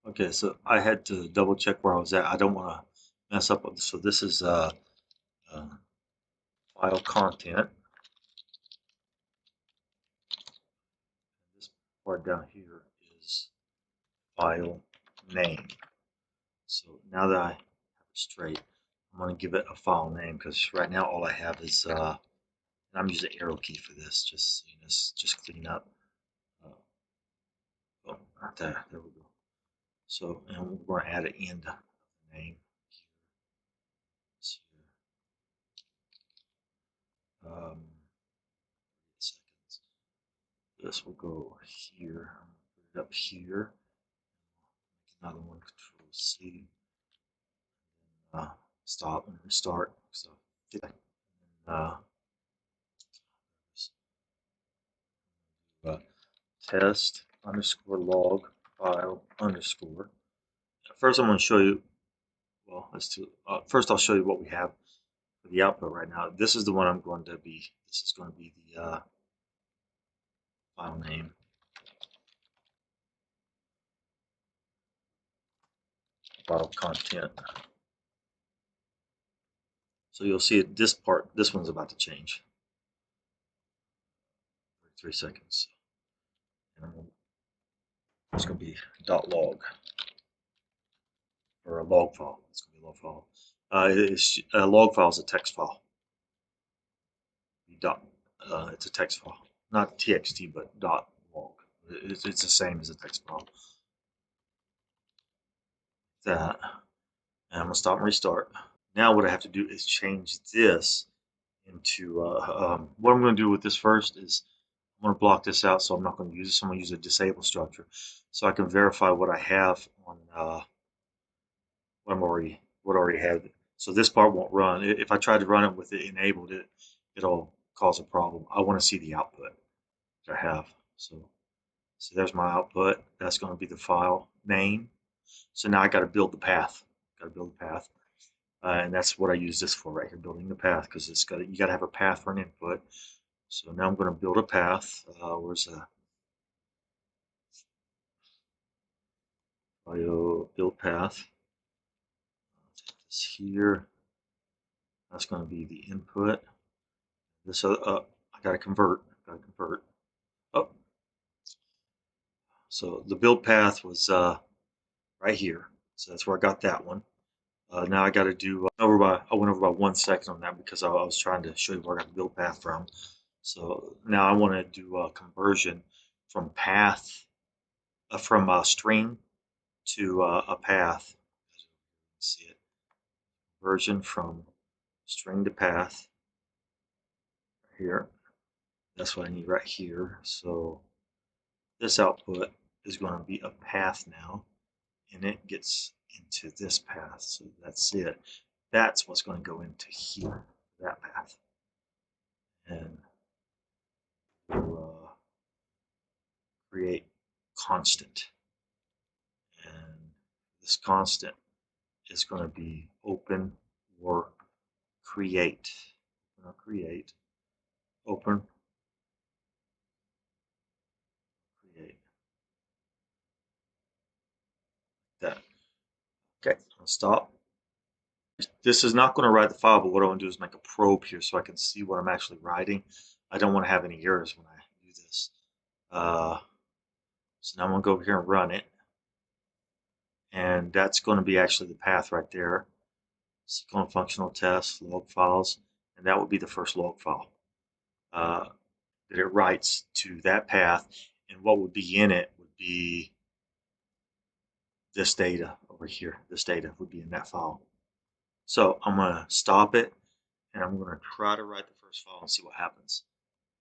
Okay, so I had to double check where I was at. I don't want to mess up with this. So this is uh, file content. This part down here is file name. So now that I have it straight, I'm going to give it a file name because right now all I have is, and I'm using the arrow key for this, just so you know, just clean up. Oh, right there we go. So, and we're going to add an end of the name here. Seconds. This will go here. I'm going to put it up here. Make another one, Control C. Uh, Stop and restart. So, uh, uh, test underscore log file underscore. First, I'm going to show you. Well, first I'll show you what we have for the output right now. This is the one I'm going to be. This is going to be the file name. File content. So you'll see it, this part, this one's about to change. 3 seconds. And it's going to be .log or a log file. It's going to be a log file. A log file is a text file. It's a text file, not txt, but .log. It's the same as a text file. That, and I'm going to stop and restart. Now what I have to do is change this into, what I'm going to do with this first is I'm going to block this out, so I'm not going to use this. I'm going to use a disable structure so I can verify what I have on what already have. So this part won't run. If I try to run it with it enabled, it'll cause a problem. I want to see the output that I have. So there's my output. That's going to be the file name. So now I got to build the path. Got to build the path. And that's what I use this for right here, building the path, because you got to have a path for an input. So now I'm going to build a path. Where's a build path? Take this here. That's going to be the input. This I got to convert. Got to convert. Oh, so the build path was right here. So that's where I got that one. Now I got to do I went over by 1 second on that because I was trying to show you where I got the build path from. So now I want to do a conversion from path from a string to a path. See it? Conversion from string to path here. That's what I need right here. So this output is going to be a path now, and it gets into this path. So that's it. That's what's going to go into here, that path. And we'll create constant. And this constant is going to be open or create. Create. Open. Create. That. Okay, I'll stop. This is not going to write the file, but what I want to do is make a probe here so I can see what I'm actually writing. I don't want to have any errors when I do this. So now I'm going to go over here and run it. And that's going to be actually the path right there. Cyclone functional test, log files, and that would be the first log file that it writes to that path. And what would be in it would be this data over here. This data would be in that file. So I'm going to stop it, and I'm going to try to write the first file and see what happens.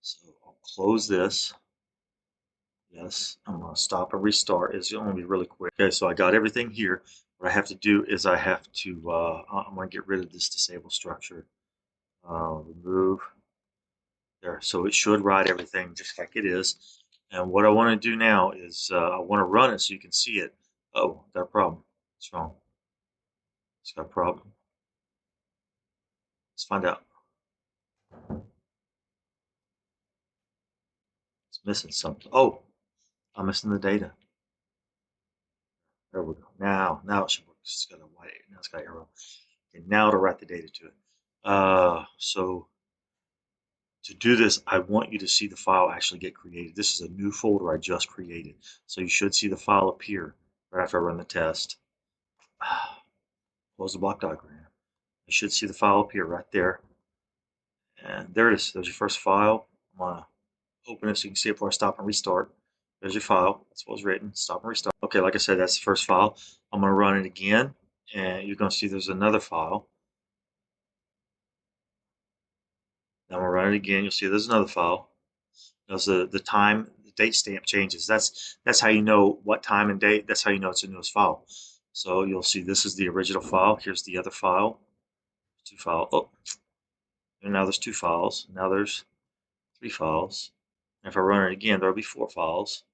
So I'll close this. Yes, I'm going to stop and restart. It's going to be really quick. Okay, so I got everything here. What I have to do is I have to, I'm going to get rid of this disable structure. Remove there. So it should write everything just like it is. And what I want to do now is I want to run it so you can see it. Oh, got a problem. What's wrong? It's got a problem. Let's find out. It's missing something. Oh, I'm missing the data. There we go. Now it should work. It's got a white. Now it's got arrow. Okay, now to write the data to it. So to do this, I want you to see the file actually get created. This is a new folder I just created. So you should see the file appear right after I run the test. Close the block diagram. You should see the file appear right there. And there it is. There's your first file. I'm going to open it so you can see it before I stop and restart. There's your file. That's what was written. Stop and restart. Okay, like I said, that's the first file. I'm going to run it again, and you're going to see there's another file. Then I'm going to run it again. You'll see there's another file. Notice the time, the date stamp changes. That's how you know what time and date. That's how you know it's a newest file. So you'll see this is the original file. Here's the other file. Two files. Oh, and now there's two files. Now there's three files. And if I run it again, there'll be four files.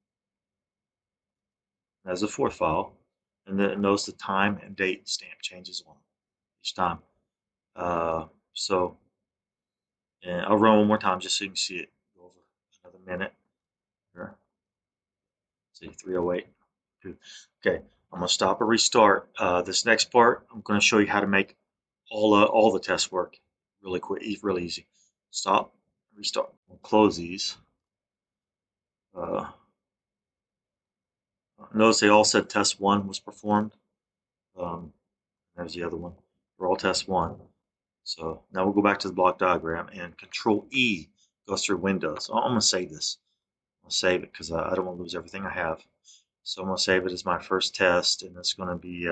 There's the fourth file. And then notice the time and date stamp changes on each time. So, and I'll run one more time just so you can see it. Go over another minute. Here. See, 308. Okay, I'm gonna stop and restart. This next part, I'm gonna show you how to make all the tests work really quick, really easy. Stop, restart. We'll close these. Notice they all said test one was performed. There's the other one. They're all test one. So now we'll go back to the block diagram, and Control E goes through Windows. I'm gonna save this. I'll save it because I don't want to lose everything I have. So I'm gonna save it as my first test, and it's gonna be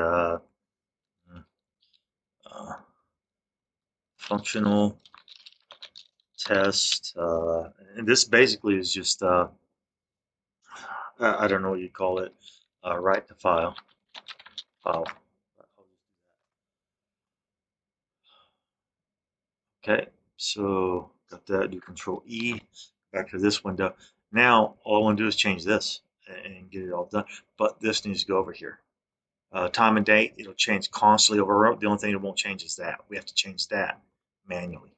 functional test. And this basically is just I don't know what you call it. Write to file. Okay, so got that. Do Control E. Back to this window. Now all I want to do is change this and get it all done. But this needs to go over here. Time and date, it'll change constantly over. The only thing it won't change is that. We have to change that manually.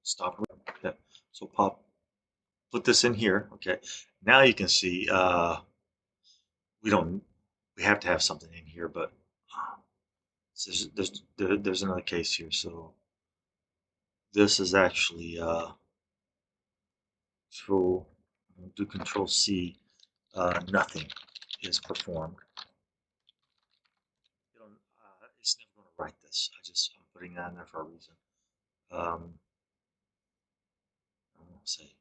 Stop. Okay. So put this in here. Okay. Now you can see we have to have something in here, but there's another case here. So this is actually do Control C. Nothing is performed. It's never going to write this. I'm putting that in there for a reason. I'm going to say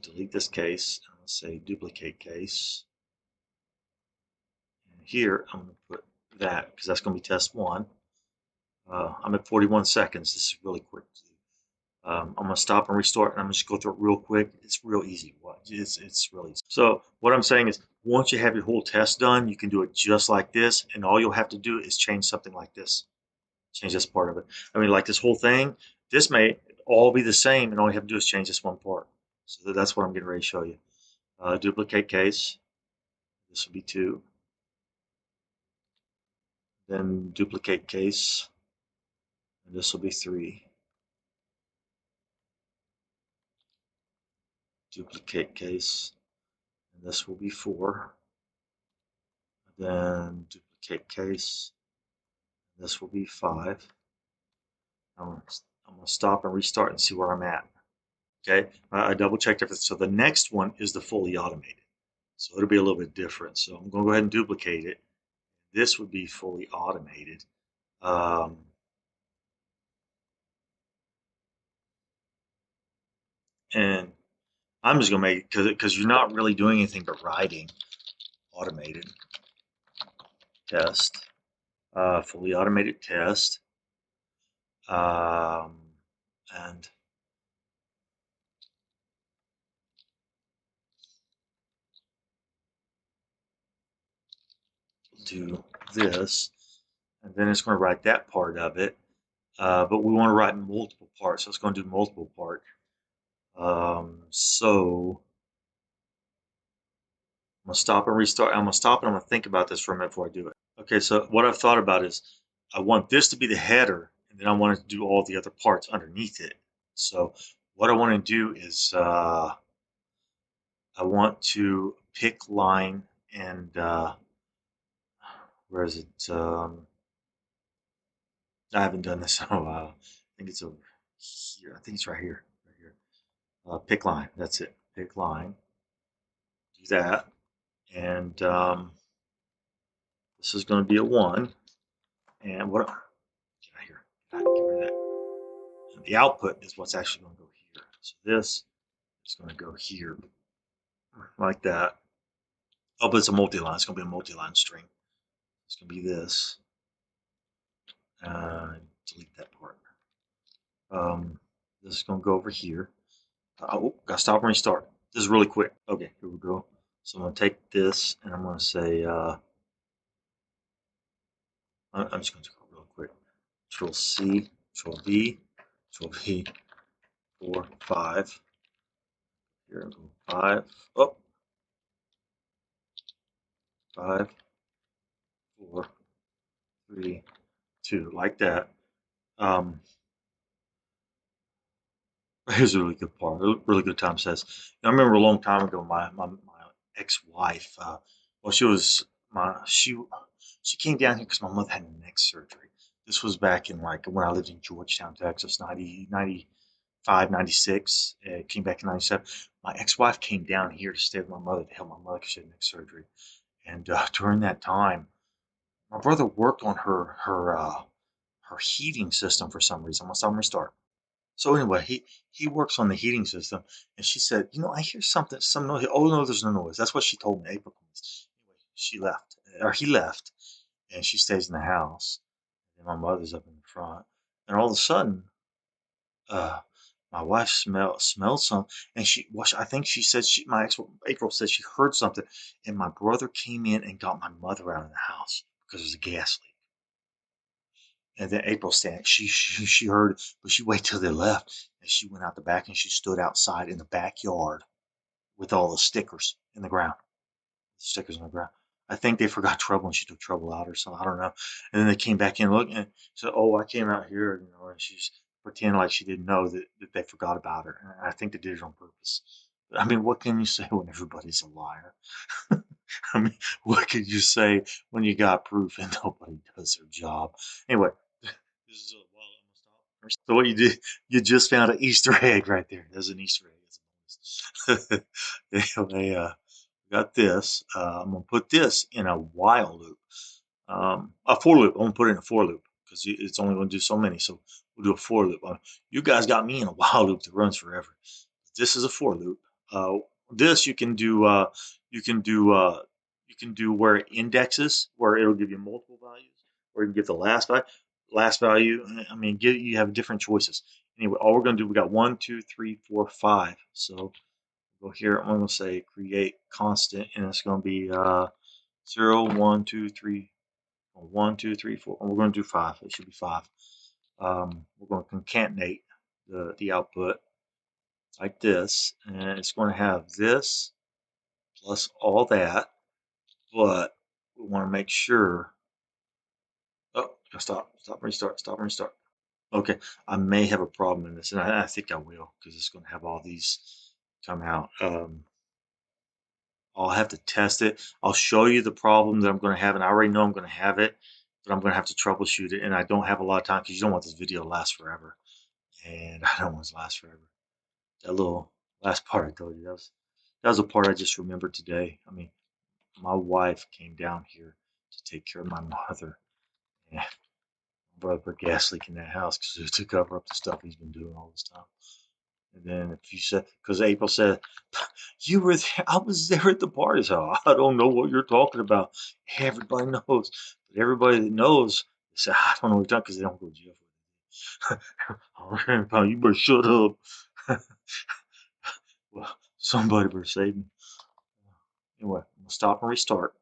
delete this case. I'm going to say duplicate case. And here I'm going to put that because that's going to be test one. I'm at 41 seconds. This is really quick. I'm going to stop and restart, and I'm just going to go through it real quick. It's real easy. It's really easy. So what I'm saying is once you have your whole test done, you can do it just like this, and all you'll have to do is change something like this. Change this part of it. I mean, like this whole thing, this may all be the same, and all you have to do is change this one part. So that's what I'm getting ready to show you. Duplicate case. This will be 2. Then duplicate case. And this will be 3. Duplicate case. And this will be 4. Then duplicate case. And this will be 5. I'm going to stop and restart and see where I'm at. Okay, I double checked everything. So the next one is the fully automated. So it'll be a little bit different. So I'm going to go ahead and duplicate it. This would be fully automated. And I'm just going to make it because you're not really doing anything but writing. Automated test. Fully automated test. And do this. And then it's going to write that part of it. But we want to write multiple parts, so it's going to do multiple part. So I'm going to stop and restart. I'm going to stop and I'm going to think about this for a minute before I do it. Okay, so what I've thought about is I want this to be the header, and then I want to do all the other parts underneath it. So what I want to do is I want to pick line and Where is it? I haven't done this in a while. I think it's over here. I think it's right here. Right here. Pick line. That's it. Pick line. Do that. And this is going to be a 1. And what? Get out here. Get rid of that. And the output is what's actually going to go here. So this is going to go here. Like that. Oh, but it's a multi-line. It's going to be a multi-line string. It's going to be this. Delete that part. This is going to go over here. Oh, got to stop and restart. This is really quick. Okay, here we go. So I'm going to take this and I'm going to say, I'm just going to go real quick. Control C, Control V, Control V, 4, 5. Here, go 5. Oh, 5, 4, 3, 2. Like that. Here's a really good part. A really good time says. I remember a long time ago, my ex-wife. Well, she came down here because my mother had neck surgery. This was back in like when I lived in Georgetown, Texas, 95, 96. Came back in 97. My ex-wife came down here to stay with my mother to help my mother because she had neck surgery. And during that time, my brother worked on her heating system for some reason. I'm gonna stop and restart. So anyway, he works on the heating system, and she said, I hear something, some noise. Oh no, there's no noise. That's what she told me. April. Anyway, she left, or he left, and she stays in the house. And my mother's up in the front, and all of a sudden, uh, my wife smelled something, and I think she said my ex April said she heard something, and my brother came in and got my mother out of the house because there's a gas leak. And then April stand, she heard it, but she waited till they left, and she went out the back and she stood outside in the backyard with all the stickers in the ground. Stickers in the ground. I think they forgot trouble and she took trouble out or something. I don't know. And then they came back in looking and said, "Oh, I came out here," and she's pretending like she didn't know that they forgot about her. And I think they did it on purpose. I mean, what can you say when everybody's a liar? I mean, what could you say when you got proof and nobody does their job? Anyway, this is a while I'm stop. So what you did, you just found an Easter egg right there. There's an Easter egg. It's a bonus. Anyway, got this. I'm gonna put this in a while loop, a for loop. I'm gonna put it in a for loop because it's only gonna do so many. So we'll do a for loop. You guys got me in a while loop that runs forever. This is a for loop. Uh, this you can do. You can do. You can do where it indexes, where it'll give you multiple values, or you can give the last value. Last value. I mean, you have different choices. Anyway, all we're gonna do. We got 1, 2, 3, 4, 5. So go here. I'm gonna say create constant, and it's gonna be 0, 1, 2, 3, 1, 2, 3, 4. And we're gonna do 5. It should be 5. We're gonna concatenate the output like this, and it's going to have this plus all that, but we want to make sure. Oh, stop, restart. Okay, I may have a problem in this, and I think I will because it's going to have all these come out. I'll have to test it. I'll show you the problem that I'm going to have, and I already know I'm going to have it, but I'm going to have to troubleshoot it, and I don't have a lot of time because you don't want this video to last forever, and I don't want it to last forever. That little last part I told you, that was a part I just remembered today. I mean, my wife came down here to take care of my mother, and my brother put gas leak in that house to cover up the stuff he's been doing all this time. And then if you said, because April said, you were there, I was there at the party. So I don't know what you're talking about. Everybody knows. But everybody that knows, they say, I don't know what you're talking because they don't go to jail for it. You better shut up. Well, somebody better save me. Anyway, I'm going to stop and restart.